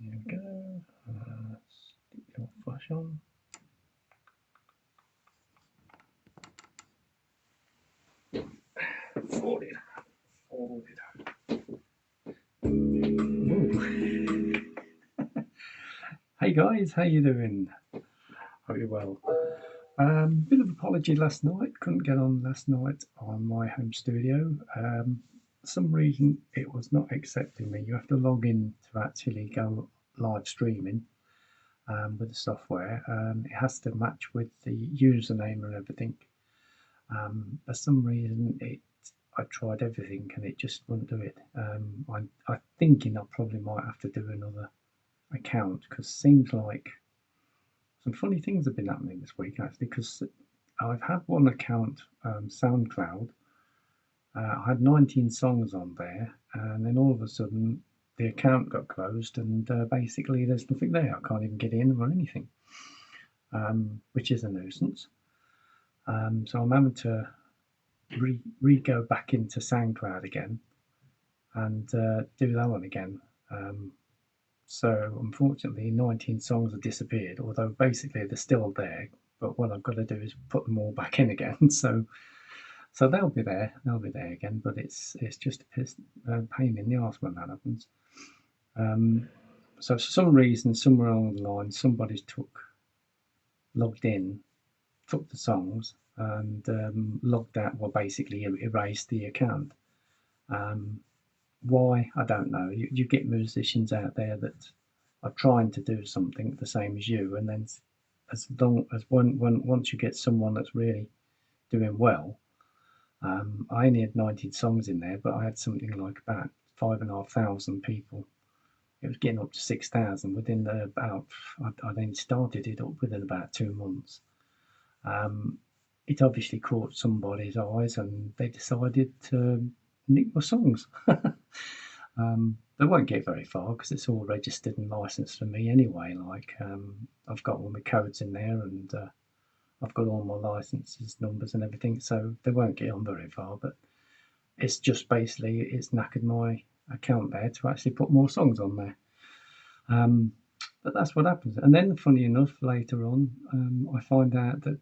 Here we go. Stick your flash on. Folded. Hey guys, how you doing? Hope you're well. Bit of apology last night. Couldn't get on last night on my home studio. For some reason it was not accepting me. You have to log in to actually go live streaming with the software. It has to match with the username and everything. For some reason I tried everything and it just wouldn't do it. I'm thinking I probably might have to do another account, because it seems like some funny things have been happening this week actually, because I've had one account, SoundCloud. I had 19 songs on there, and then all of a sudden the account got closed, and basically there's nothing there. I can't even get in or anything, which is a nuisance. So I'm having to go back into SoundCloud again and do that one again. So unfortunately 19 songs have disappeared, although basically they're still there, but what I've got to do is put them all back in again. So they'll be there again, but it's just a pain in the arse when that happens. So for some reason, somewhere along the line, somebody's logged in, took the songs, and logged out, well, basically erased the account. Why, I don't know. You get musicians out there that are trying to do something the same as you, and then as long as once you get someone that's really doing well, I only had 19 songs in there, but I had something like about 5,500 people. It was getting up to 6,000 within about. I then started it up within about 2 months. It obviously caught somebody's eyes, and they decided to nick my songs. They won't get very far because it's all registered and licensed for me anyway. Like I've got all my codes in there, and I've got all my licenses, numbers, and everything, so they won't get on very far. But it's just basically it's knackered my account there to actually put more songs on there. But that's what happens. And then, funny enough, later on, I find out that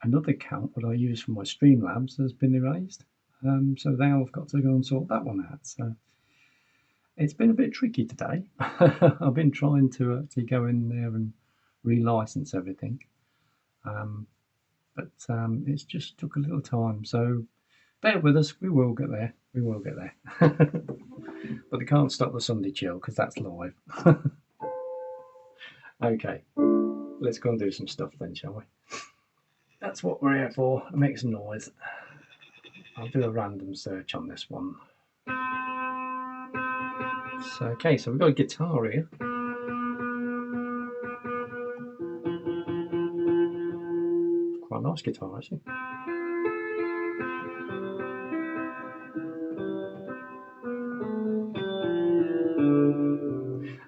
another account that I use for my Streamlabs has been erased. So now I've got to go and sort that one out. So it's been a bit tricky today. I've been trying to actually go in there and relicense everything. But it's just took a little time. So bear with us. We will get there. We will get there. But they can't stop the Sunday chill because that's live. Okay, let's go and do some stuff then, shall we? That's what we're here for. Make some noise. I'll do a random search on this one. So, okay, so we've got a guitar here. Quite a nice guitar, actually.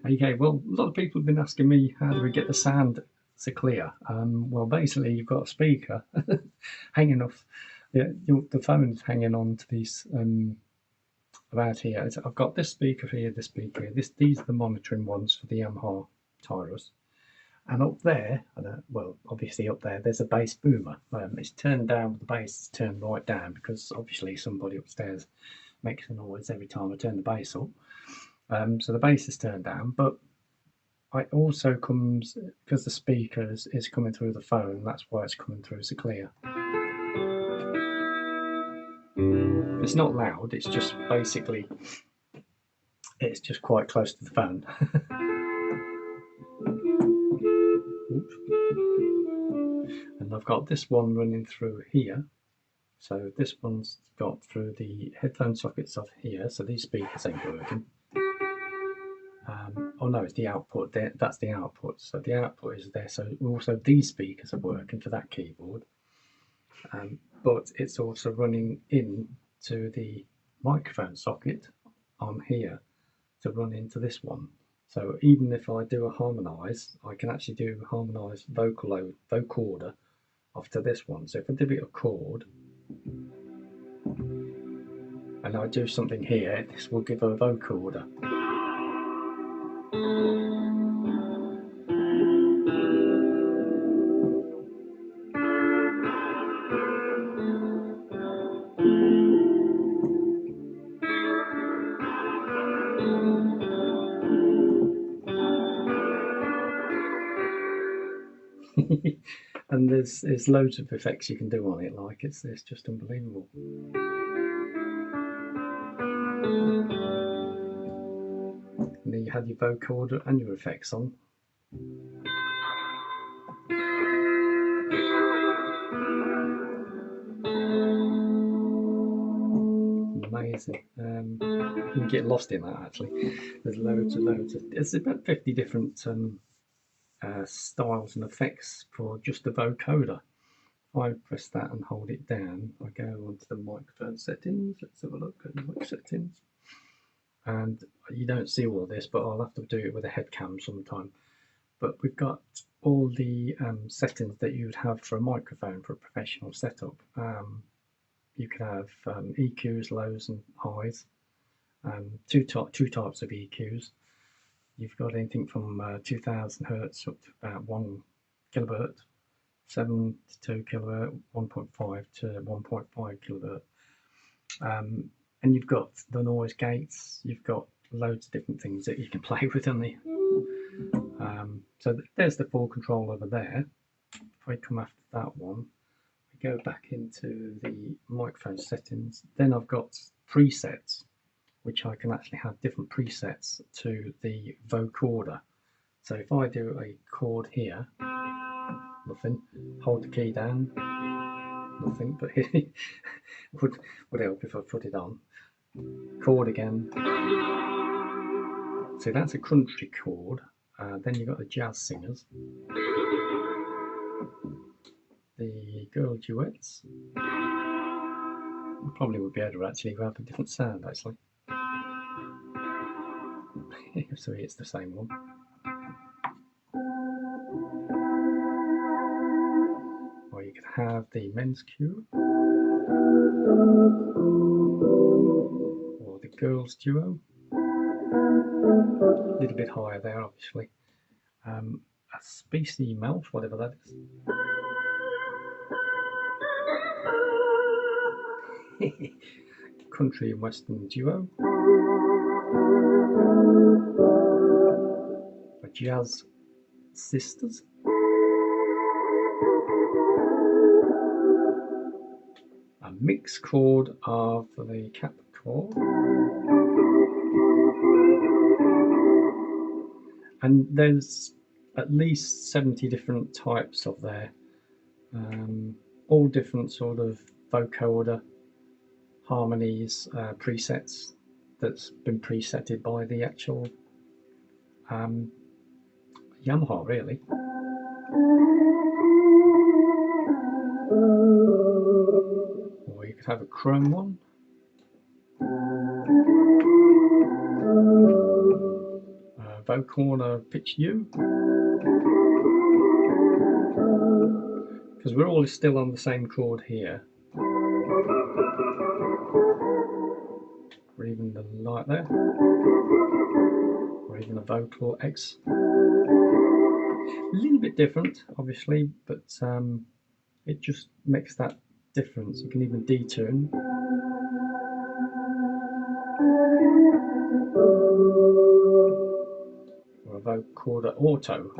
Okay, well, a lot of people have been asking me how do we get the sound so clear. Well, basically, you've got a speaker hanging off. The phone's hanging on to these about here. I've got this speaker here, this speaker here. These are the monitoring ones for the Yamaha Tyrus. And up there, well, obviously up there, there's a bass boomer. It's turned down, the bass is turned right down because obviously somebody upstairs makes a noise every time I turn the bass up. So the bass is turned down, but it also comes, because the speaker is coming through the phone, that's why it's coming through so clear. It's not loud, it's just basically, it's just quite close to the phone. And I've got this one running through here. So this one's got through the headphone sockets off here, so these speakers ain't working. Oh no, it's the output there. That's the output. So the output is there. So also these speakers are working for that keyboard, but it's also running in to the microphone socket on here to run into this one. So even if I do a harmonise, I can actually do harmonise vocoder off to this one. So if I do a chord and I do something here, this will give a vocoder. And there's loads of effects you can do on it. Like it's just unbelievable. And then you have your vocoder and your effects on. Amazing. You can get lost in that actually. There's loads of. There's about 50 different styles and effects for just the vocoder. If I press that and hold it down, I go onto the microphone settings. Let's have a look at the mic settings. And you don't see all of this, but I'll have to do it with a head cam sometime. But we've got all the settings that you'd have for a microphone for a professional setup. You can have EQs, lows and highs, two types of EQs. You've got anything from 2000 hertz up to about 1 kilohertz, 7 to 2 kilohertz, 1.5 to 1.5 kilohertz. And you've got the noise gates, you've got loads of different things that you can play with on the. So there's the full control over there. If I come after that one, we go back into the microphone settings. Then I've got presets, which I can actually have different presets to the vocoder. So if I do a chord here, nothing, hold the key down, nothing, but it would help if I put it on. Chord again. So that's a country chord. Then you've got the jazz singers, the girl duets. Probably would be able to actually have a different sound actually. So it's the same one. Or you could have the men's cue, or the girls duo. A little bit higher there, obviously. A species mouth, whatever that is. Country and western duo. A jazz sisters. A mixed chord of the cap chord. And there's at least 70 different types of there, all different sort of vocoder harmonies, presets that's been presetted by the actual Yamaha, really. Or you could have a chrome one. Vocoder pitch U, because we're all still on the same chord here, or even the light there, or even a vocal X. A little bit different, obviously, but it just makes that difference. You can even detune. Or a vocoder auto.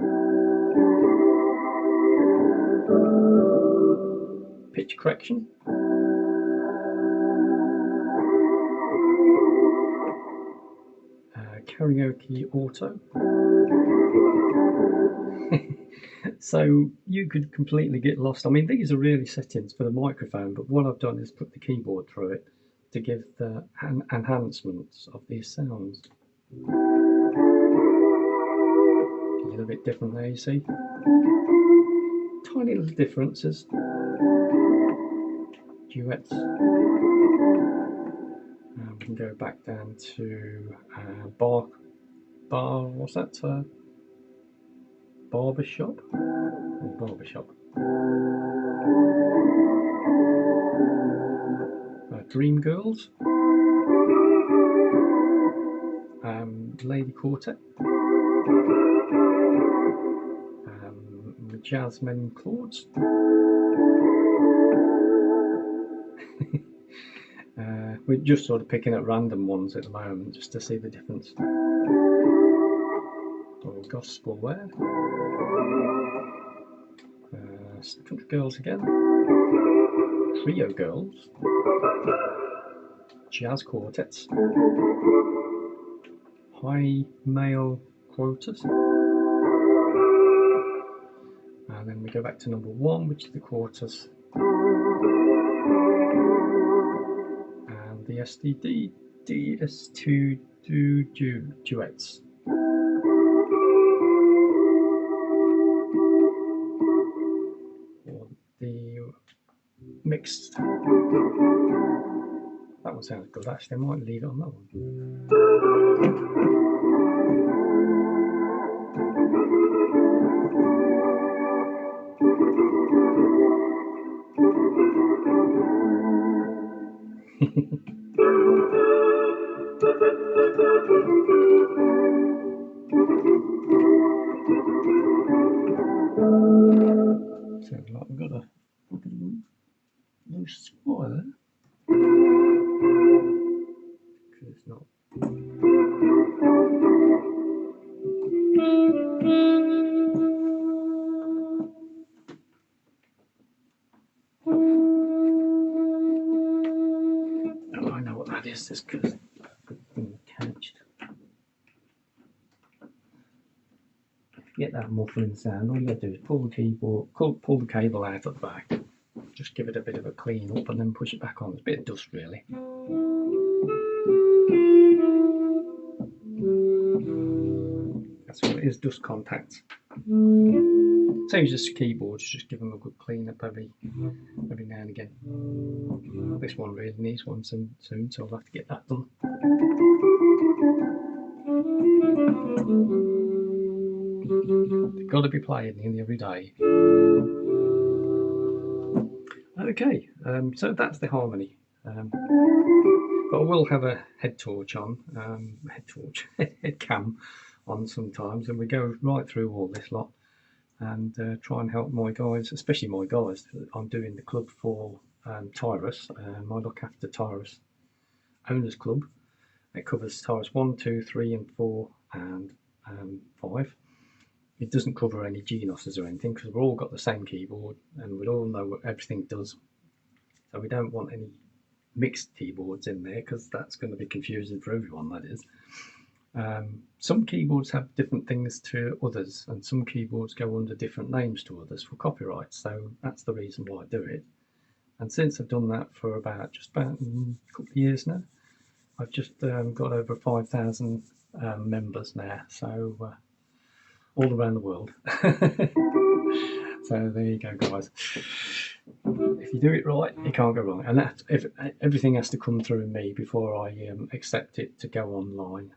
Pitch correction. Karaoke auto. So you could completely get lost. I mean, these are really settings for the microphone, but what I've done is put the keyboard through it to give the enhancements of these sounds. A little bit different there, you see. Tiny little differences. Duets. We can go back down to what's that? Barbershop? Or barbershop. Dream Girls. Lady Quartet. The Jazzmen chords. We're just sort of picking up random ones at the moment just to see the difference. Or gospel there. Country girls again, trio girls, jazz quartets, high male quotas, and then we go back to number 1, which is the quartus, and the SDD DS2 duets. Or the mixed. That one sounds good actually, I might leave it on that one. Sounds like we've got a loose wire there. Because it's not. Oh, I know what that is. This because it's been caged. Get that muffling sound, all you have to do is pull the keyboard, pull the cable out at the back, just give it a bit of a clean up and then push it back on. It's a bit of dust really. That's what it is, dust contacts. Same as just keyboards, just give them a good clean up every now and again. This one really needs one soon, so I'll have to get that done. They've got to be playing nearly every day. Okay, so that's the harmony. But I will have a head torch on, head cam on sometimes, and we go right through all this lot and try and help my guys, especially my guys. I'm doing the club for Tyrus. I look after Tyrus Owners Club. It covers Tyrus 1, 2, 3 and 4 and 5. It doesn't cover any Genoses or anything because we've all got the same keyboard and we all know what everything does. So we don't want any mixed keyboards in there because that's going to be confusing for everyone, that is. Some keyboards have different things to others and some keyboards go under different names to others for copyright. So that's the reason why I do it. And since I've done that for just about a couple of years now, I've just got over 5,000 members now. So all around the world. So there you go, guys. If you do it right, you can't go wrong. And everything has to come through me before I accept it to go online.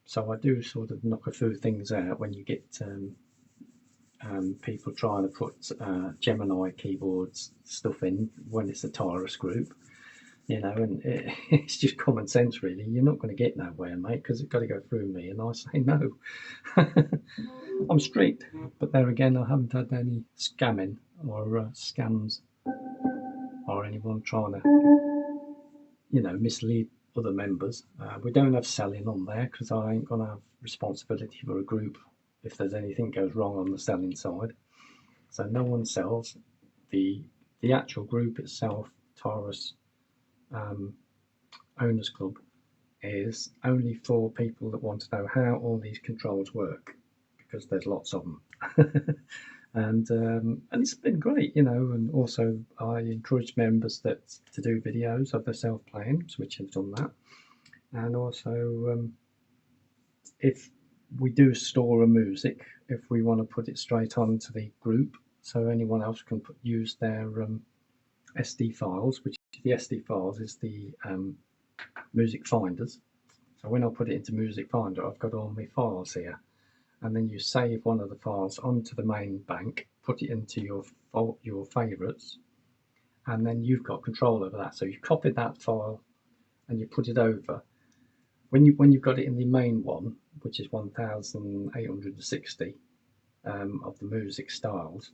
So I do sort of knock a few things out when you get people trying to put Gemini keyboards stuff in when it's a Tyrus group. You know, and it's just common sense, really. You're not going to get nowhere, mate, because it's got to go through me. And I say no. I'm strict, but there again, I haven't had any scamming or scams or anyone trying to, you know, mislead other members. We don't have selling on there because I ain't going to have responsibility for a group if there's anything goes wrong on the selling side. So no one sells. The actual group itself, Tyrus Owners Club, is only for people that want to know how all these controls work, because there's lots of them. and it's been great, you know. And also I encourage members to do videos of themselves playing, which have done that. And also if we do store a music, if we want to put it straight onto the group so anyone else can use their SD files, which the SD files is the music finders. So when I put it into Music Finder, I've got all my files here, and then you save one of the files onto the main bank, put it into your favourites, and then you've got control over that. So you copy that file and you put it over. When you've got it in the main one, which is 1,860 of the music styles,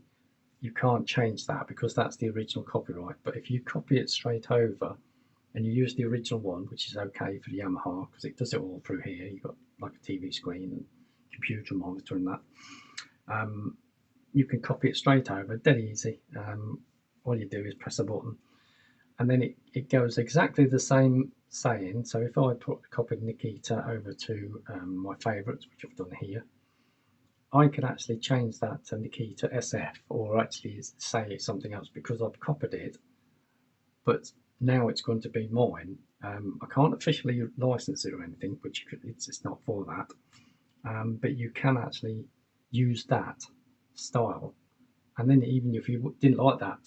you can't change that because that's the original copyright. But if you copy it straight over and you use the original one, which is okay for the Yamaha because it does it all through here, you've got like a TV screen and computer monitor and that, you can copy it straight over, dead easy. All you do is press a button, and then it goes exactly the same saying. So if I copied Nikita over to my favourites, which I've done here, I could actually change that to Nikita SF, or actually say something else because I've copied it, but now it's going to be mine. I can't officially license it or anything, which it's not for that, but you can actually use that style, and then even if you didn't like that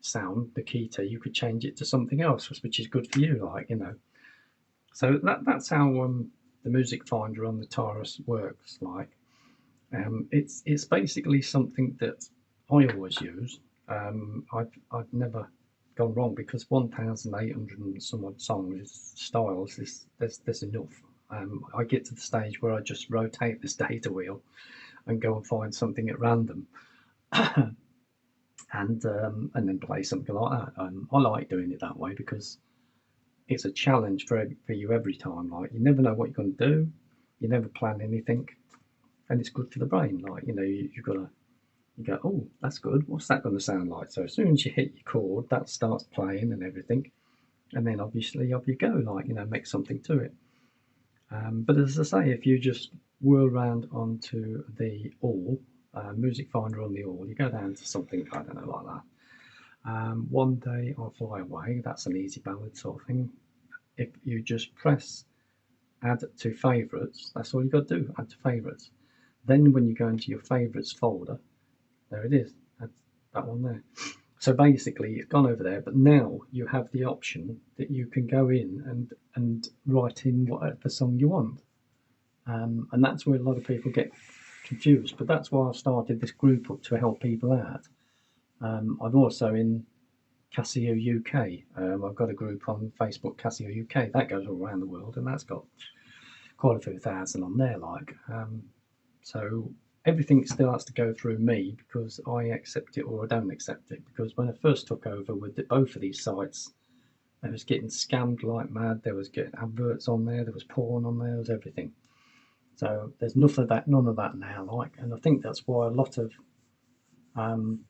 sound, Nikita, you could change it to something else, which is good for you, like, you know. So that's how the music finder on the Taurus works. Like, it's basically something that I always use. I've never gone wrong because 1,800 and some odd songs, styles, there's enough. I get to the stage where I just rotate this data wheel and go and find something at random, and then play something like that. I like doing it that way because it's a challenge for you every time. Like, you never know what you're going to do, you never plan anything, and it's good for the brain. Like, you know, you go, oh, that's good. What's that going to sound like? So as soon as you hit your chord, that starts playing and everything, and then obviously off you go. Like, you know, make something to it. But as I say, if you just whirl around onto the all music finder on the all, you go down to something, I don't know, like that. One Day I'll Fly Away. That's an easy ballad sort of thing. If you just press add to favourites, that's all you got to do. Add to favourites. Then when you go into your favourites folder, there it is. That's that one there. So basically, it's gone over there, but now you have the option that you can go in and write in whatever song you want. And that's where a lot of people get confused. But that's why I started this group up, to help people out. I've also in Casio UK. I've got a group on Facebook, Casio UK. That goes all around the world, and that's got quite a few thousand on there. Like, so everything still has to go through me because I accept it or I don't accept it. Because when I first took over with both of these sites, I was getting scammed like mad. There was getting adverts on there. There was porn on there. There was everything. So there's none of that now. Like, and I think that's why a lot of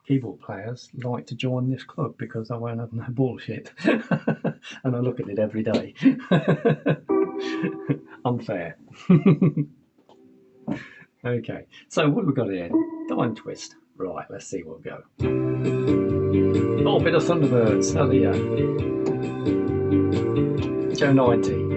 keyboard players like to join this club, because I won't have no bullshit. And I look at it every day. Unfair. Okay, so what have we got here? Dime Twist. Right, let's see what we go. Oh, a bit of Thunderbirds. Hell yeah. Joe 90.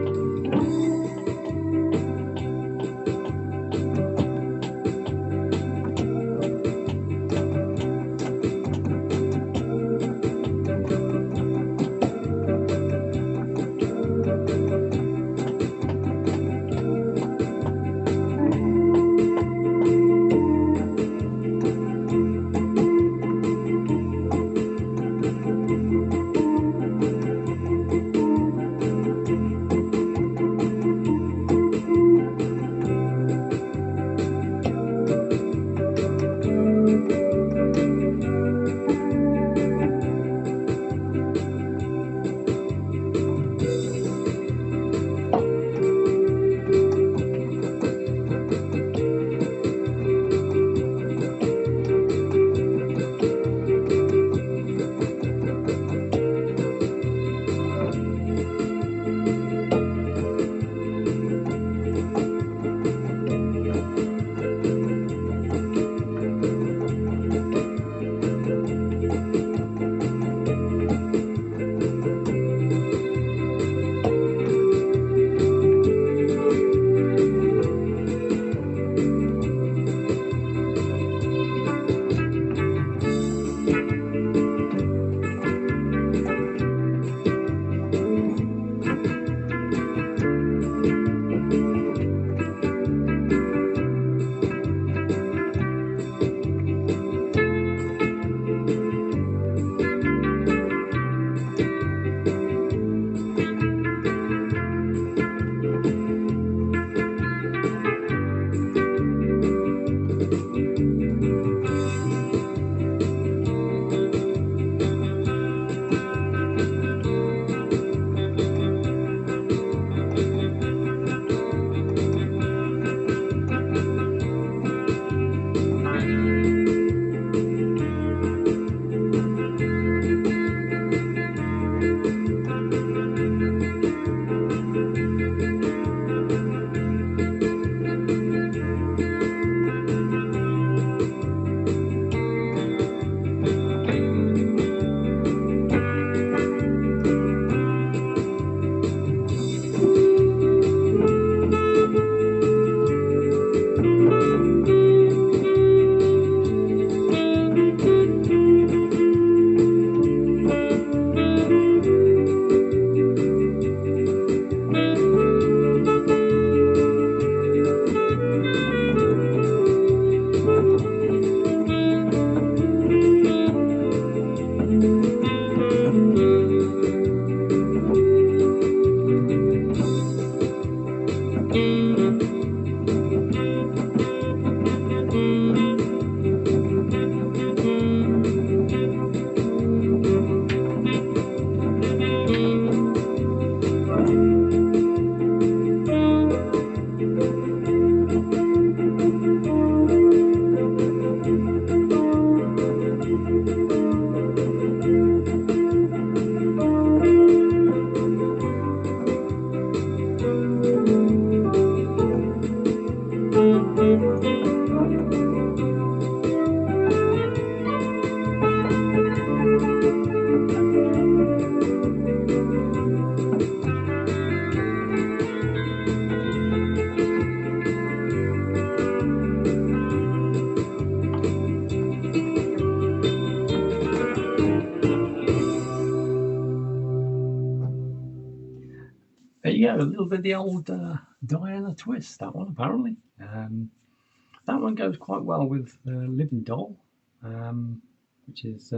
go, a little bit of the old Diana twist, that one apparently. That one goes quite well with Living Doll, which is...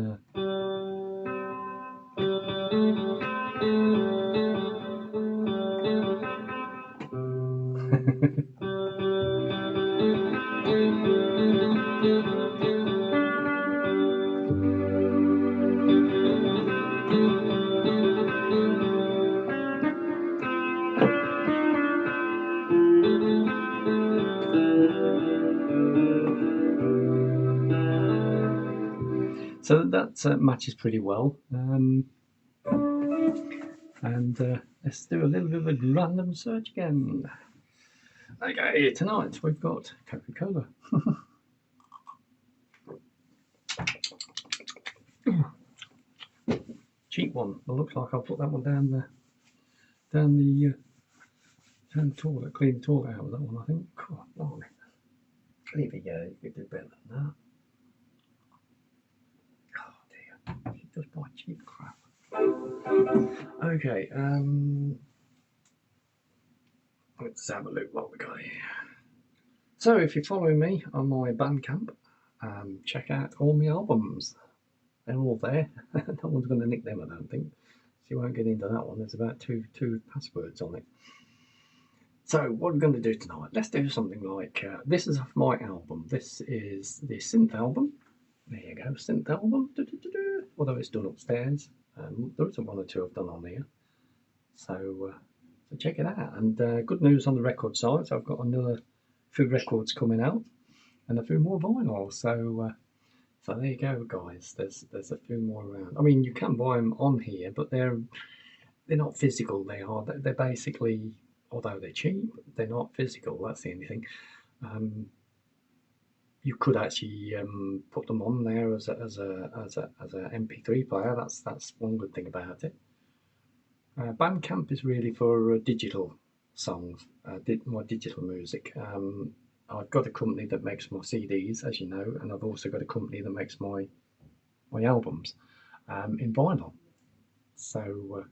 So that matches pretty well. And let's do a little bit of a random search again. Okay, tonight we've got Coca-Cola. Cheap one. It looks like I'll put that one down the toilet, clean the toilet out with that one, I think. God, blimey. There we go, you could do better than that. Oh dear, he does buy cheap crap. Okay, let's have a look what we got here. So if you're following me on my Bandcamp, check out all my albums. They're all there. No one's going to nick them, I don't think. So you won't get into that one. There's about two passwords on it. So what we're going to do tonight, let's do something like, this is off my album. This is the synth album. There you go, synth album. Although it's done upstairs. There is one or two I've done on here. So check it out. And good news on the record side. So I've got another few records coming out and a few more vinyl. So there you go, guys. There's a few more around. I mean, you can buy them on here, but they're not physical. They're basically, although they're cheap, they're not physical. That's the only thing. You could actually put them on there as a MP3 player. That's one good thing about it. Bandcamp is really for digital songs, more digital music. I've got a company that makes my CDs, as you know, and I've also got a company that makes my albums in vinyl. So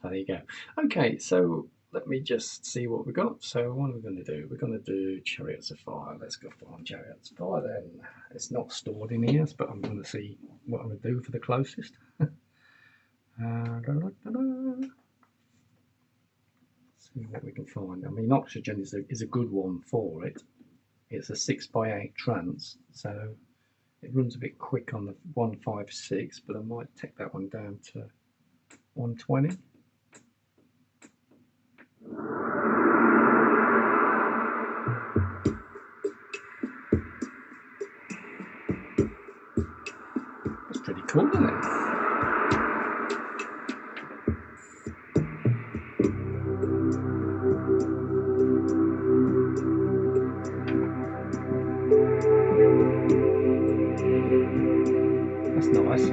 there you go. Okay, so let me just see what we got. So what are we going to do? We're going to do Chariots of Fire. Let's go find Chariots of Fire then. It's not stored in here, but I'm going to see what I'm going to do for the closest. See what we can find. I mean, Oxygen is a good one for it. It's a 6x8 trance, so it runs a bit quick on the 156, but I might take that one down to 120. That's pretty cool, isn't it? That's nice.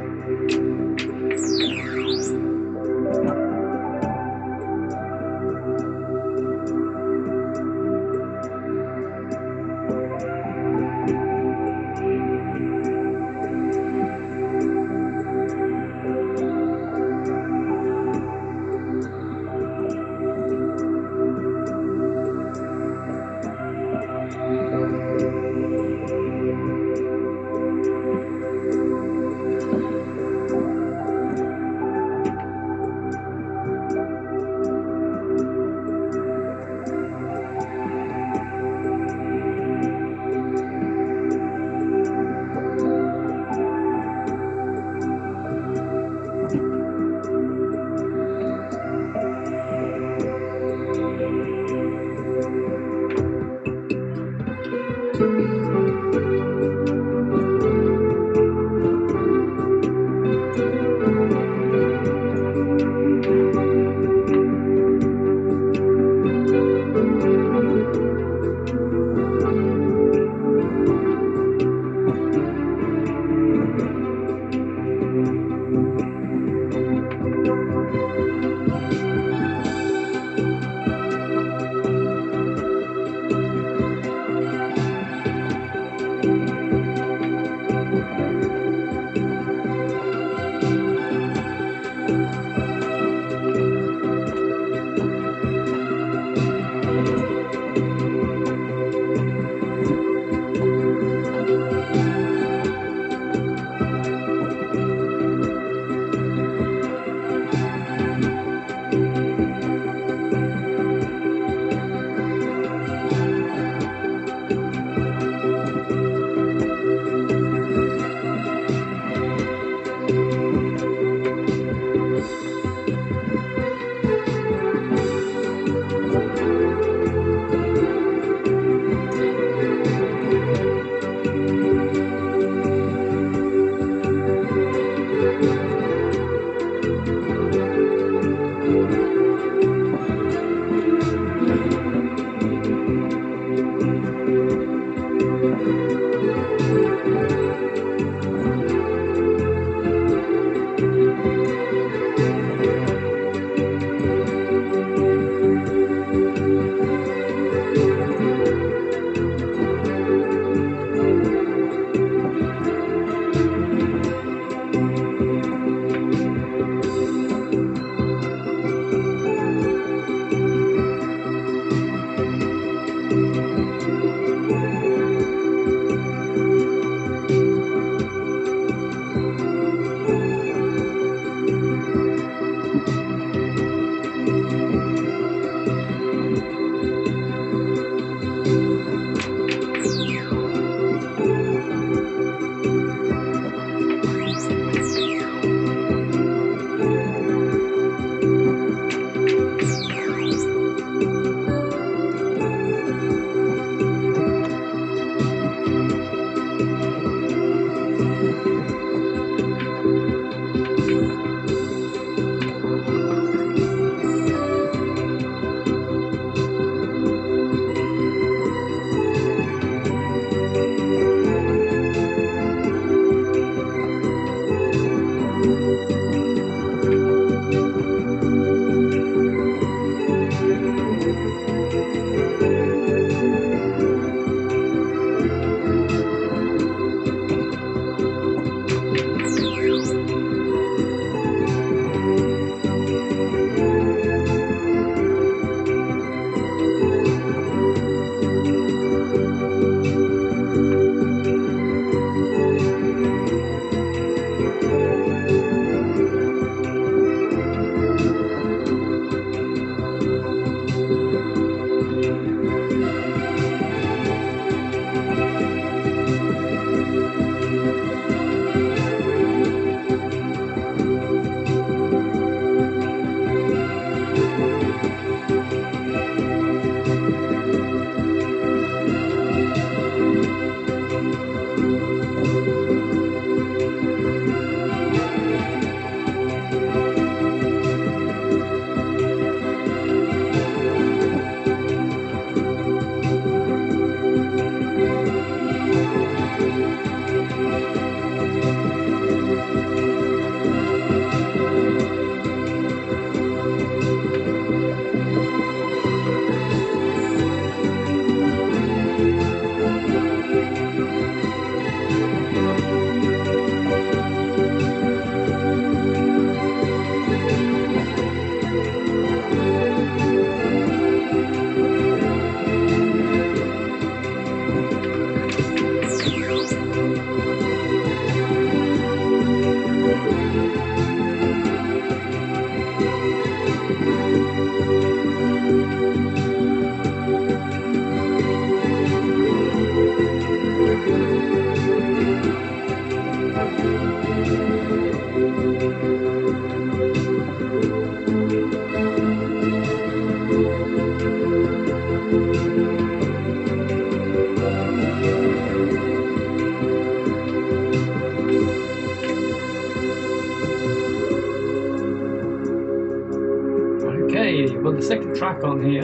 Okay, well the second track on here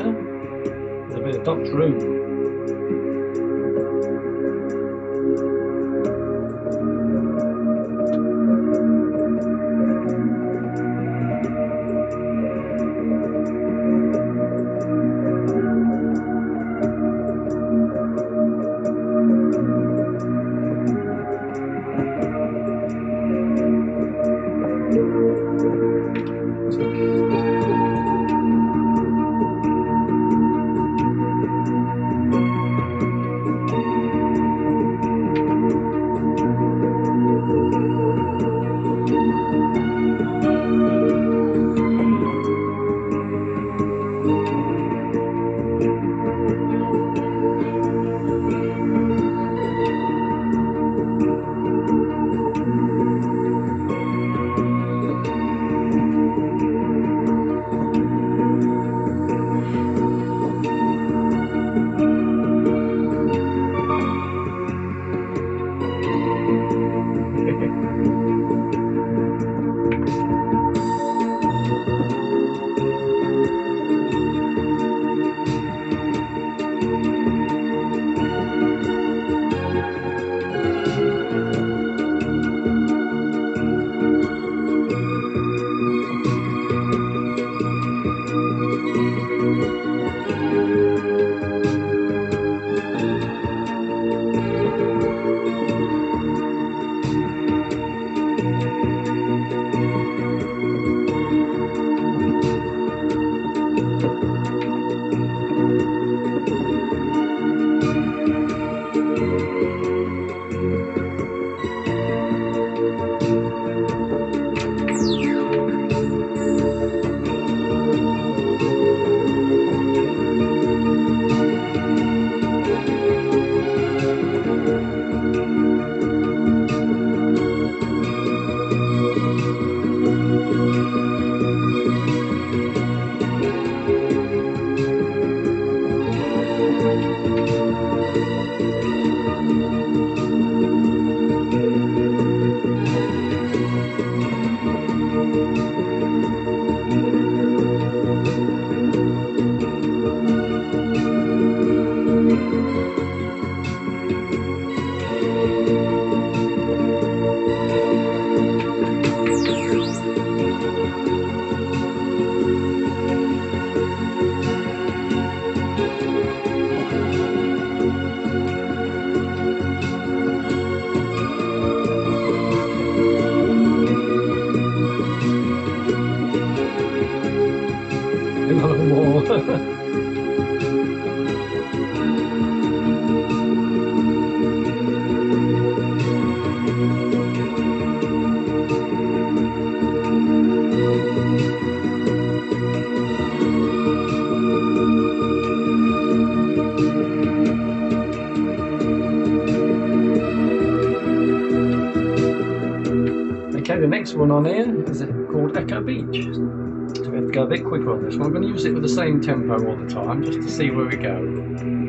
is a bit of Doctor Who. next one on here is called Echo Beach. So we have to go a bit quicker on this one. I'm going to use it with the same tempo all the time just to see where we go.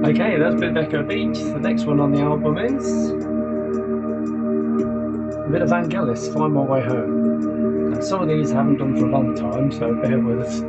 Okay, that's a bit of Echo Beach. The next one on the album is a bit of Vangelis, Find My Way Home. And some of these I haven't done for a long time, so bear with us.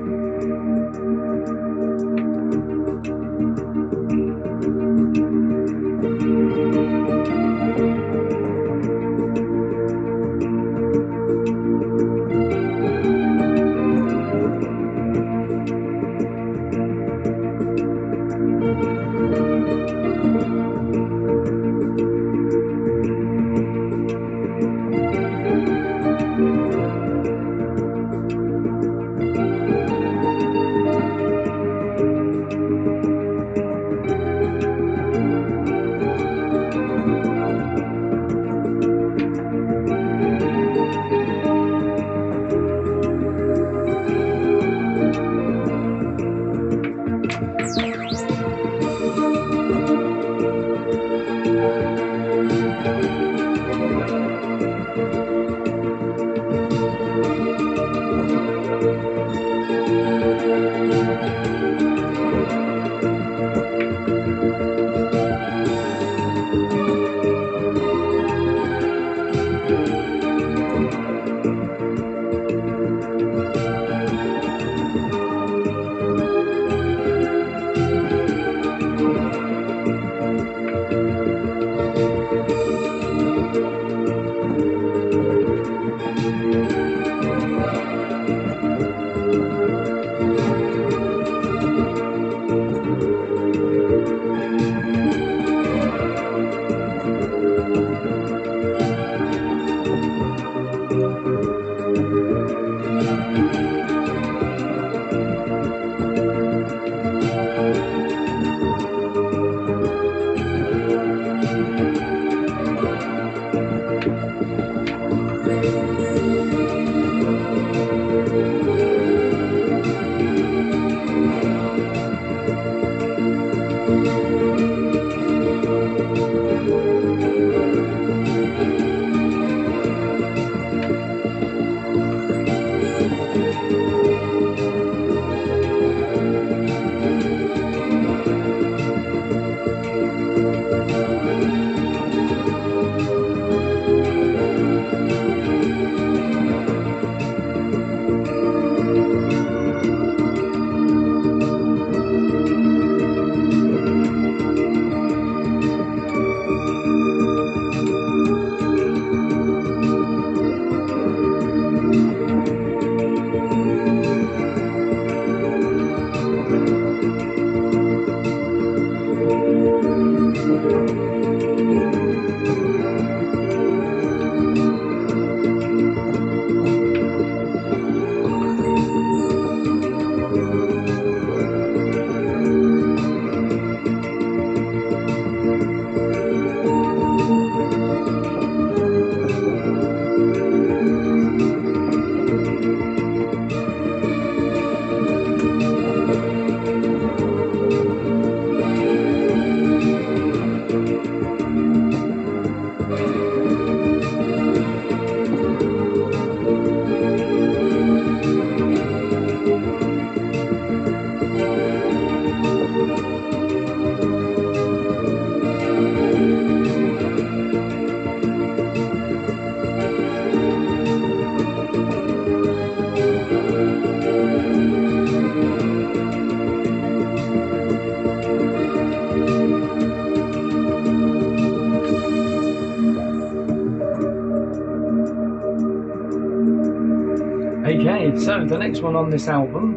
Okay, so the next one on this album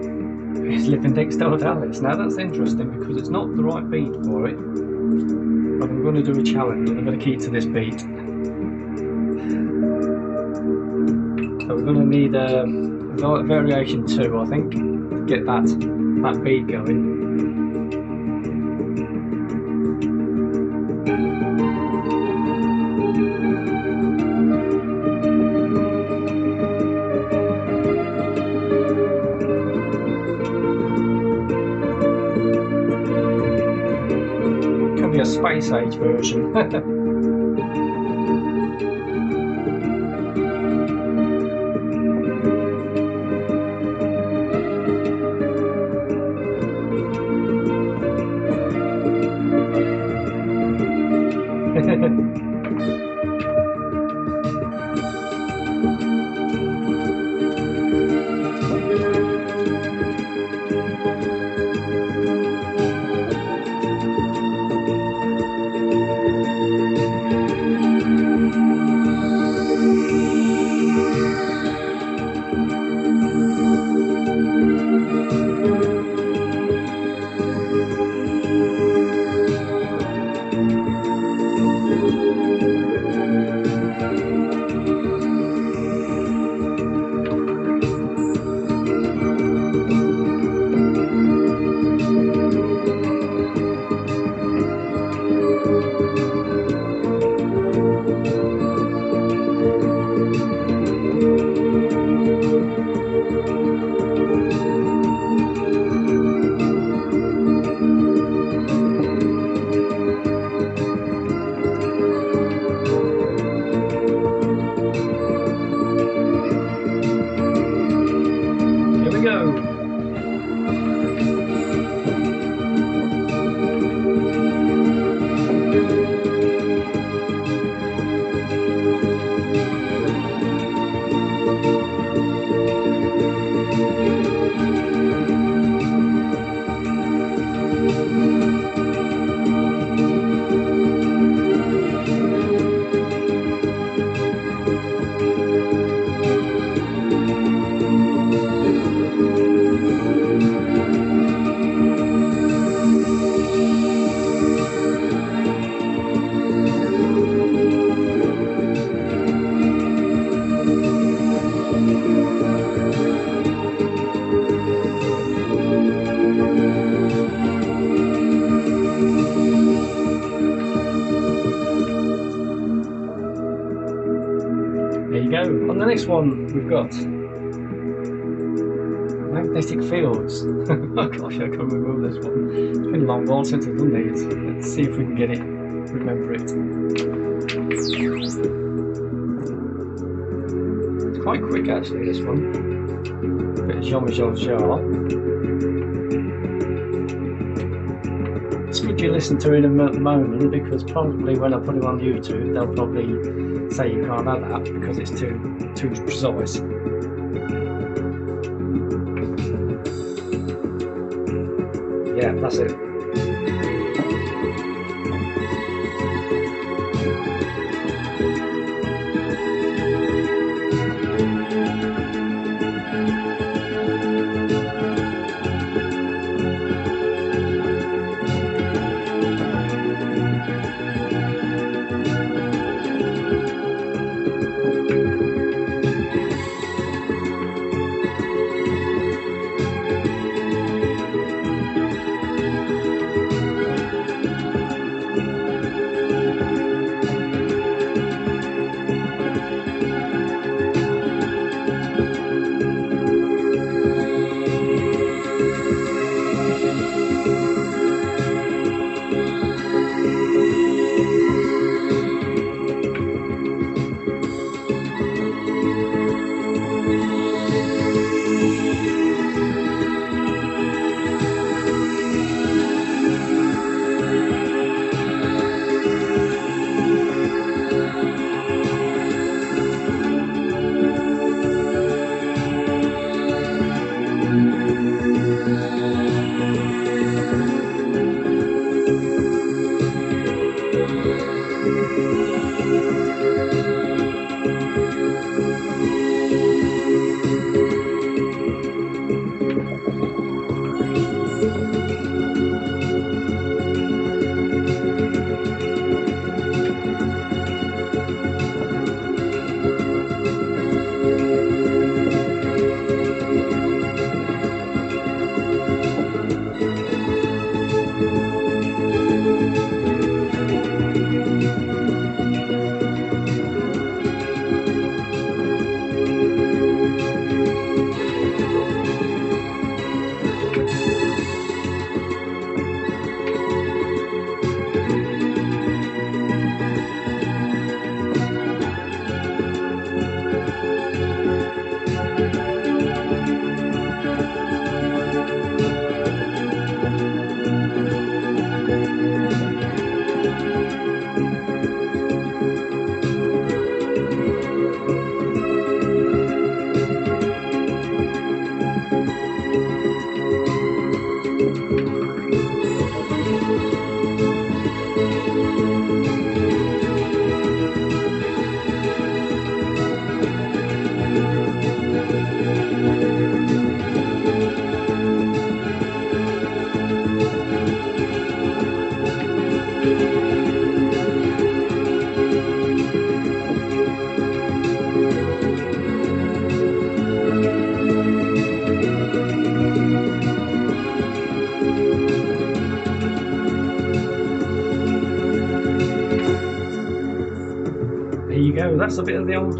is Living Next Door to Alice. Now that's interesting because it's not the right beat for it, but I'm going to do a challenge and I'm going to keep to this beat. So we're going to need a variation 2, I think, to get that beat going. Could be a space age version. There you go. On the next one, we've got magnetic fields. Oh gosh, I can't remember this one. It's been a long while since I've done these. Let's see if we can get it, remember it. It's quite quick actually, this one. A bit of Jean-Michel. It's good you listen to it at the moment, because probably when I put it on YouTube they'll probably say you can't have that because it's too precise. Yeah, that's it. There you go, that's a bit of the old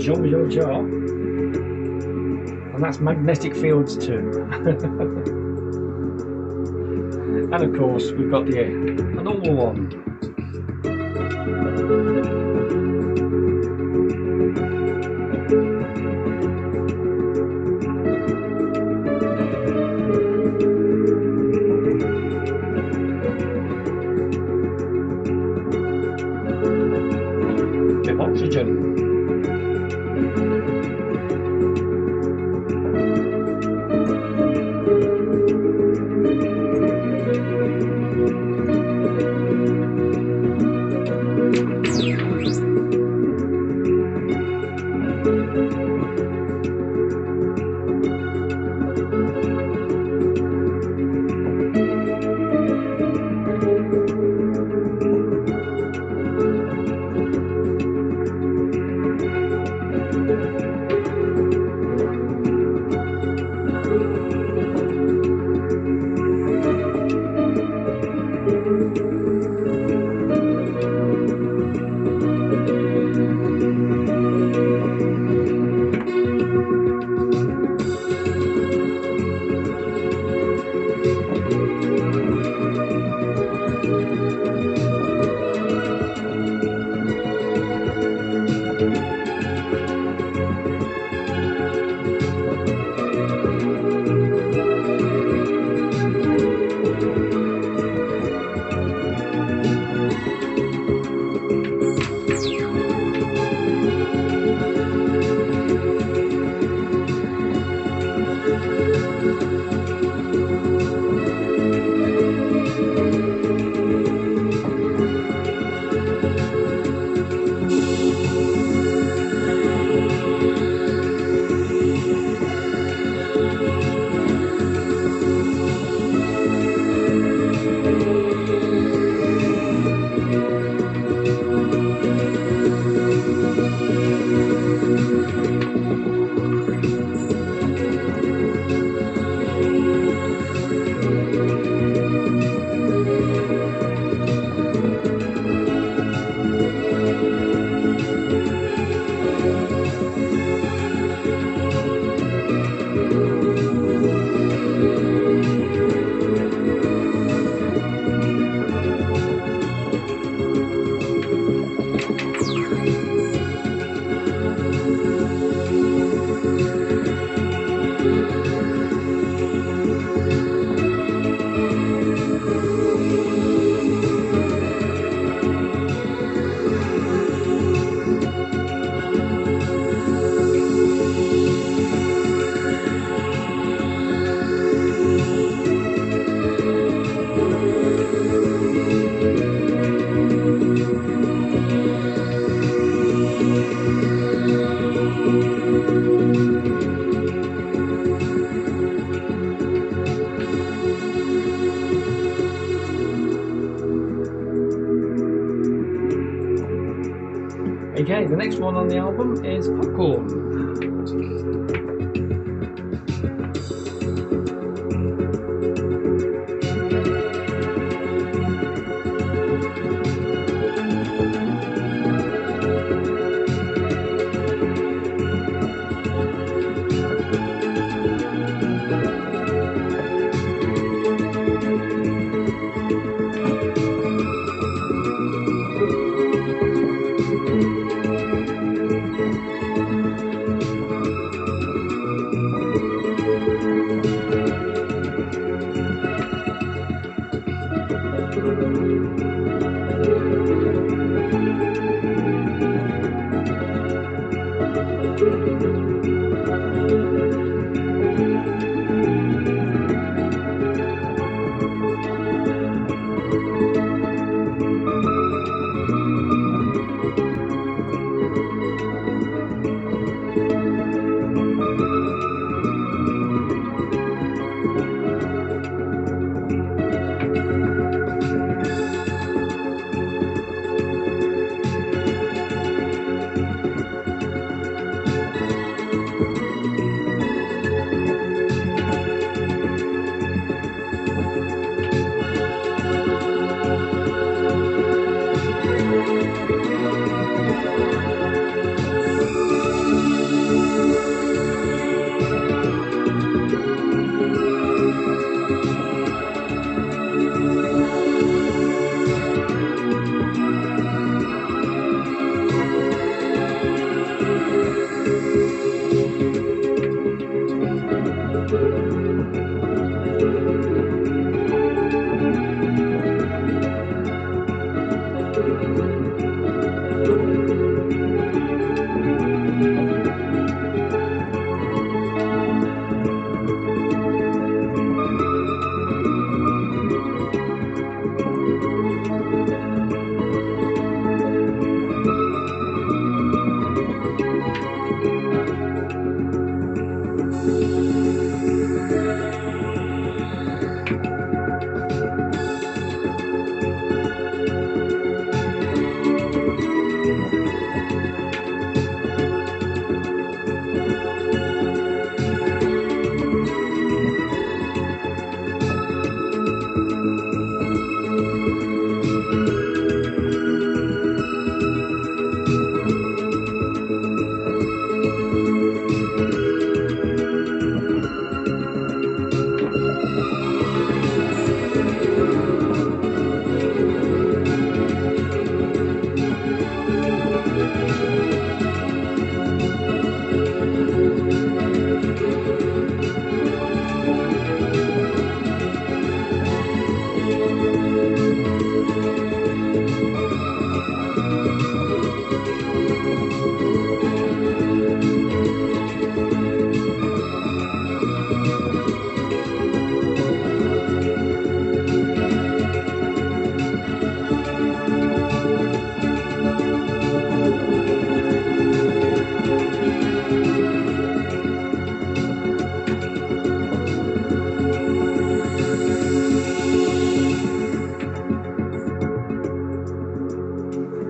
Jean-Michel Jarre, and that's magnetic fields too. And of course we've got the normal one. Oxygen. Okay, the next one on the album is Popcorn.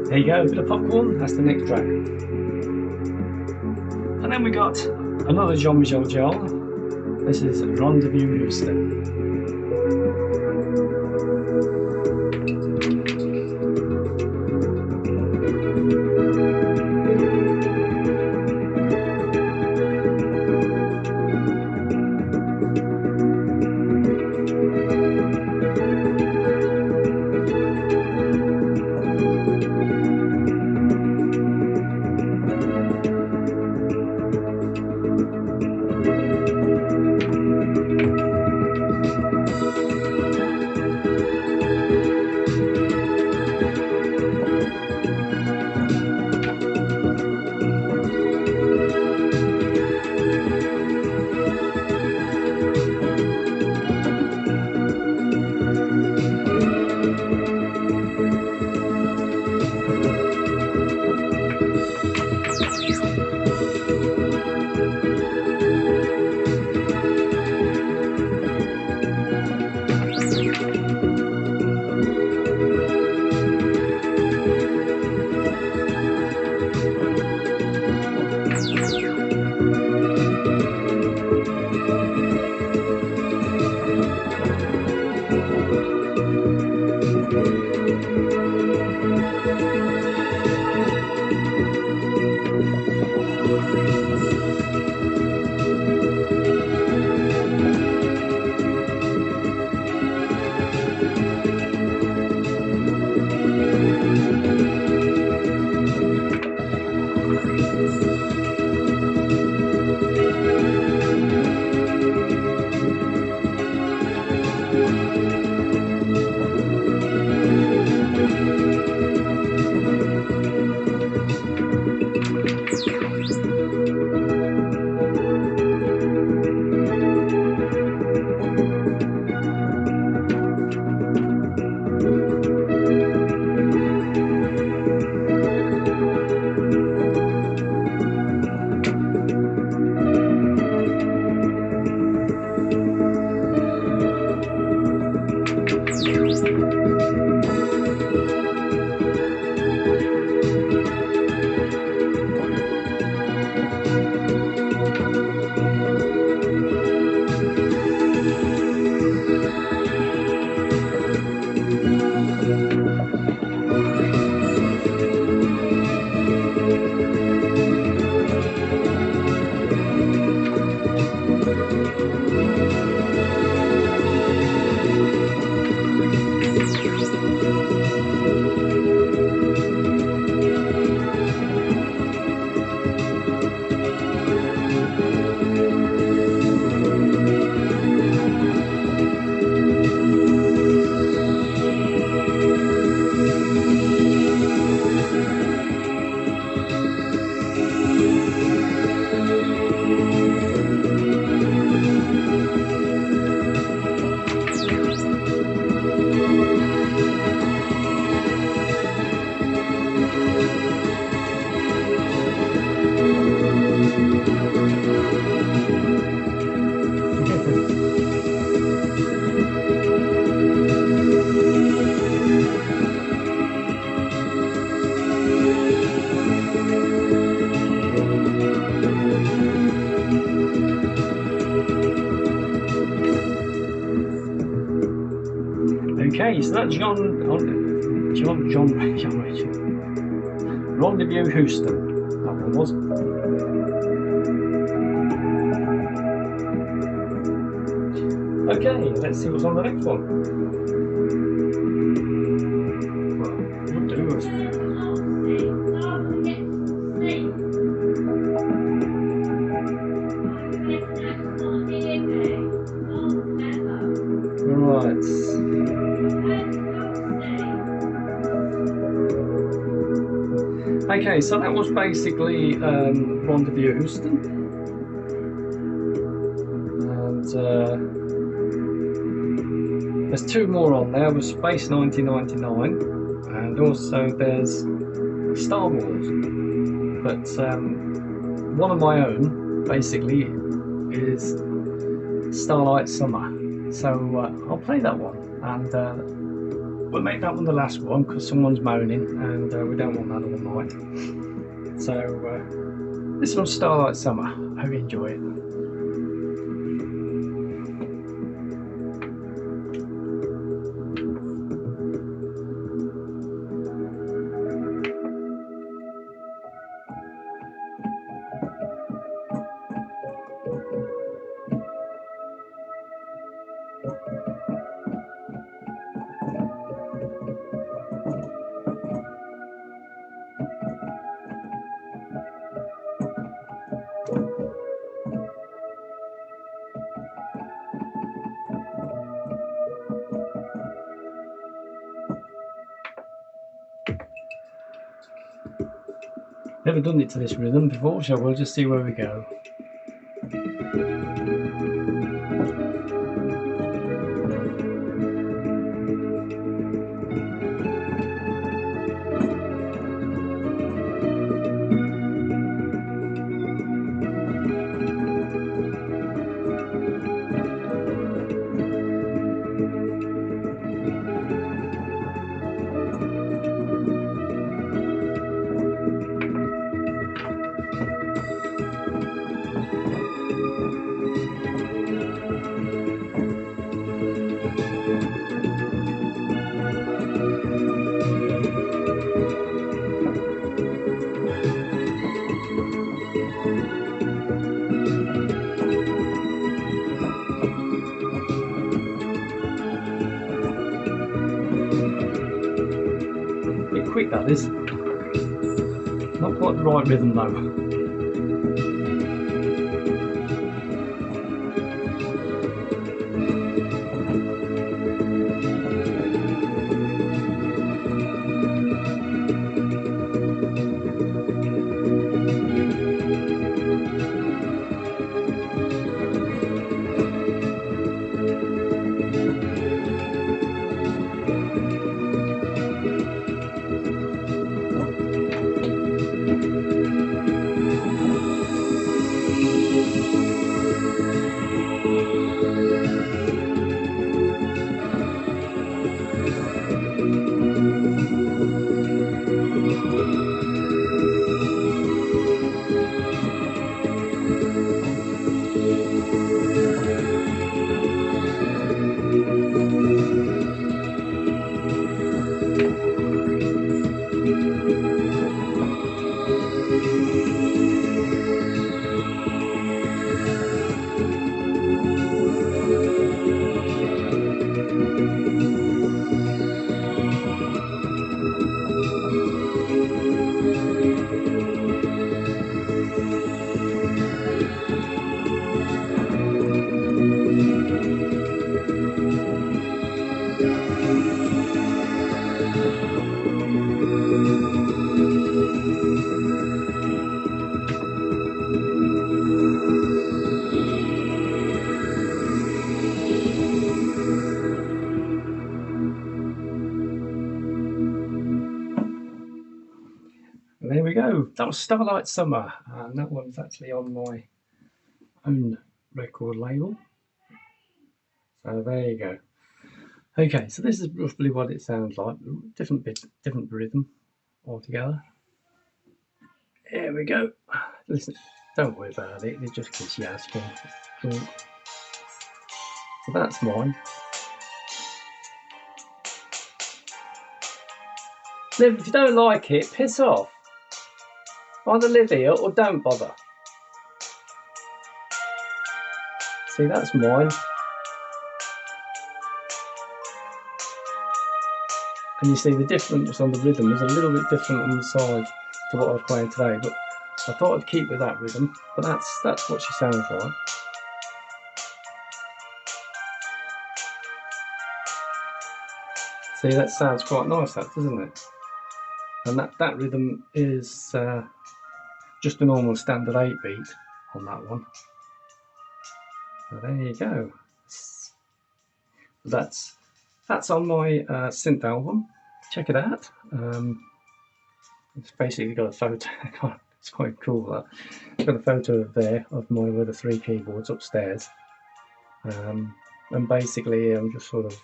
There you go, a bit of popcorn, that's the next track. And then we got another Jean-Michel Jarre. This is Rendezvous Rooster. Okay, so that's John Rendezvous Houston, that one was. Okay, let's see what's on the next one. Well, we'll do it. Right. Okay, so that was basically Rendezvous Houston, and there's two more on there with Space 1999, and also there's Star Wars. But one of my own basically is Starlight Summer, so I'll play that one, and we'll make that one the last one because someone's moaning and we don't want that all night. So this one's Starlight Summer. Hope you enjoy it. Never done it to this rhythm before, so we'll just see where we go. Quick that is. Not quite the right rhythm though. There we go. That was Starlight Summer, and that one's actually on my own record label. So there you go. Okay, so this is roughly what it sounds like. Different bit, different rhythm altogether. There we go. Listen, don't worry about it. It just keeps you asking. So that's mine. Liv, if you don't like it, piss off. Either live here or don't bother. See, that's mine. And you see the difference on the rhythm is a little bit different on the side to what I was playing today, but I thought I'd keep with that rhythm, but that's what she sounds like. See, that sounds quite nice, that, doesn't it? And that rhythm is just a normal standard 8-beat on that one. So there you go. That's on my synth album. Check it out. It's basically got a photo. It's quite cool. That it's got a photo there of my other 3 keyboards upstairs, and basically I'm just sort of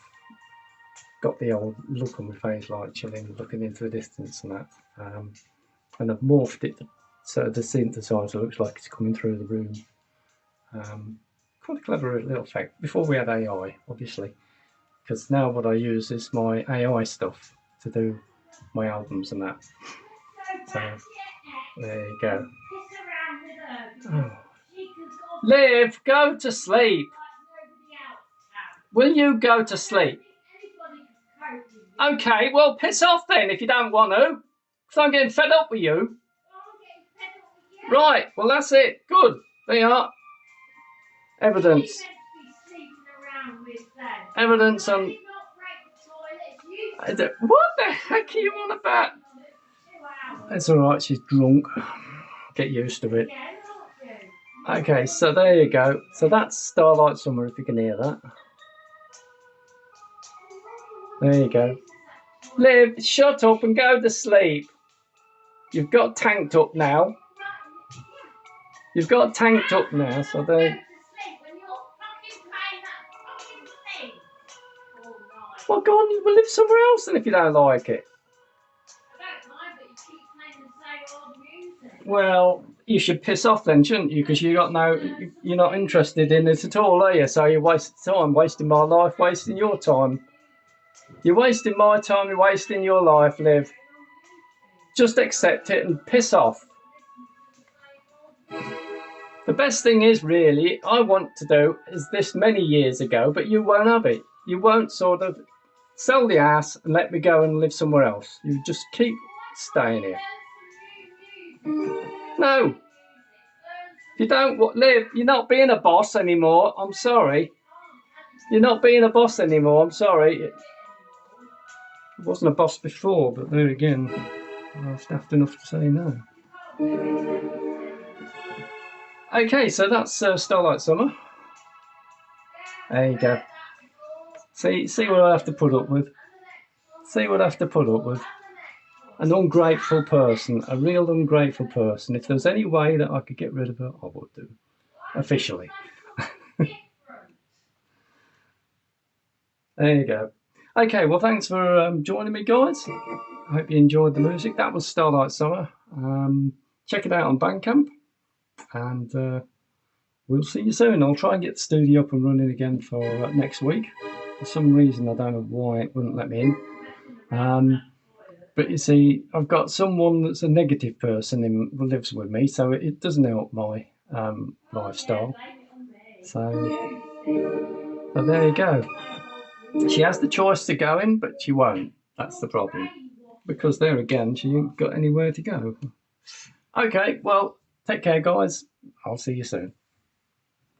got the old look on my face, like chilling, looking into the distance and that. And I've morphed it so the synthesizer looks like it's coming through the room. Quite a clever little effect. Before we had AI, obviously, because now what I use is my AI stuff to do my albums and that. So there you go. Oh. Liv, go to sleep. Will you go to sleep? Okay, well piss off then if you don't want to, because I'm getting fed up with you. Right, well that's it. Good. There you are. Evidence. Evidence on... What the heck are you on about? It's alright, she's drunk. Get used to it. Okay, so there you go. So that's Starlight Summer, if you can hear that. There you go. Liv, shut up and go to sleep. You've got tanked up now. You've got tanked up now, so there... Well, go on, we'll live somewhere else then if you don't like it. I don't mind, but you keep playing the same old music. Well, you should piss off then, shouldn't you? Because you're not interested in it at all, are you? So you're wasting time, wasting my life, wasting your time. You're wasting my time, you're wasting your life, Liv. Just accept it and piss off. The best thing is, really, I want to do is this many years ago, but you won't have it. You won't sort of sell the ass and let me go and live somewhere else. You just keep staying here. No. If you don't live, you're not being a boss anymore. I'm sorry. You're not being a boss anymore. I'm sorry. I wasn't a boss before, but there again, I was daft enough to say no. Okay, so that's Starlight Summer. There you go. See what I have to put up with. See what I have to put up with. An ungrateful person, a real ungrateful person. If there's any way that I could get rid of her, I would do. Officially. There you go. Okay, well thanks for joining me, guys. I hope you enjoyed the music. That was Starlight Summer. Check it out on BANDCAMP. And we'll see you soon. I'll try and get the studio up and running again for next week. For some reason, I don't know why it wouldn't let me in. But you see, I've got someone that's a negative person who lives with me, so it doesn't help my lifestyle. So there you go. She has the choice to go in, but she won't. That's the problem. Because there again, she ain't got anywhere to go. Okay, well, take care, guys. I'll see you soon.